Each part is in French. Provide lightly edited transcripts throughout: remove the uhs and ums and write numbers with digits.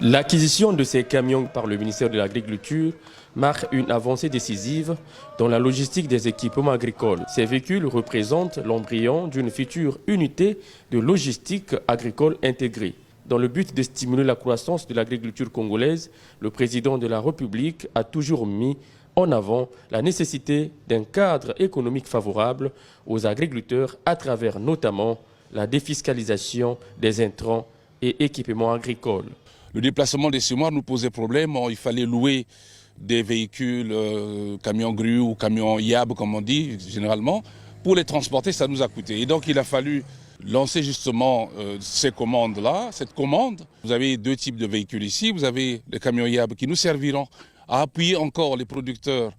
L'acquisition de ces camions par le ministère de l'Agriculture marque une avancée décisive dans la logistique des équipements agricoles. Ces véhicules représentent l'embryon d'une future unité de logistique agricole intégrée. Dans le but de stimuler la croissance de l'agriculture congolaise, le président de la République a toujours mis en avant la nécessité d'un cadre économique favorable aux agriculteurs à travers notamment la défiscalisation des intrants et équipements agricoles. Le déplacement des semoirs nous posait problème. Il fallait louer des véhicules, camions grues ou camions YAB, comme on dit généralement. Pour les transporter, ça nous a coûté. Et donc il a fallu lancer justement ces commandes-là, cette commande. Vous avez deux types de véhicules ici. Vous avez les camions YAB qui nous serviront à appuyer encore les producteurs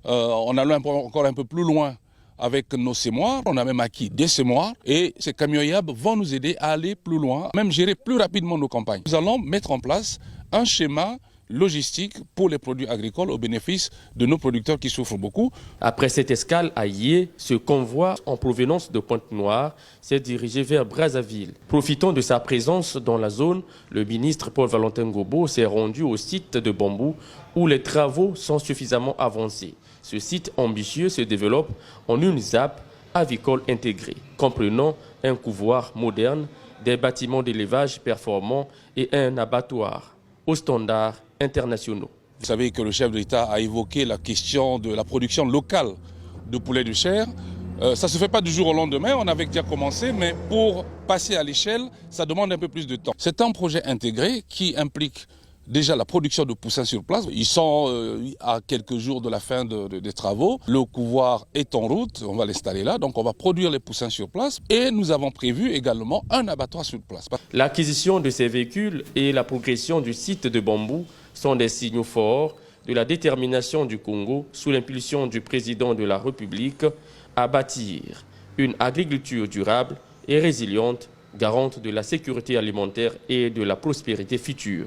en allant encore un peu plus loin avec nos semoirs. On a même acquis des semoirs et ces camions YAB vont nous aider à aller plus loin, même gérer plus rapidement nos campagnes. Nous allons mettre en place un schéma logistique pour les produits agricoles au bénéfice de nos producteurs qui souffrent beaucoup. Après cette escale à Yé, ce convoi en provenance de Pointe-Noire s'est dirigé vers Brazzaville. Profitant de sa présence dans la zone, le ministre Paul-Valentin Gobo s'est rendu au site de Bambou où les travaux sont suffisamment avancés. Ce site ambitieux se développe en une ZAP avicole intégrée, comprenant un couvoir moderne, des bâtiments d'élevage performants et un abattoir aux standards internationaux. Vous savez que le chef de l'État a évoqué la question de la production locale de poulet de chair. Ça ne se fait pas du jour au lendemain, on avait déjà commencé, mais pour passer à l'échelle, ça demande un peu plus de temps. C'est un projet intégré qui implique déjà la production de poussins sur place. Ils sont à quelques jours de la fin des travaux. Le couvoir est en route, on va l'installer là, donc on va produire les poussins sur place. Et nous avons prévu également un abattoir sur place. L'acquisition de ces véhicules et la progression du site de Bambou sont des signaux forts de la détermination du Congo, sous l'impulsion du président de la République, à bâtir une agriculture durable et résiliente, garante de la sécurité alimentaire et de la prospérité future.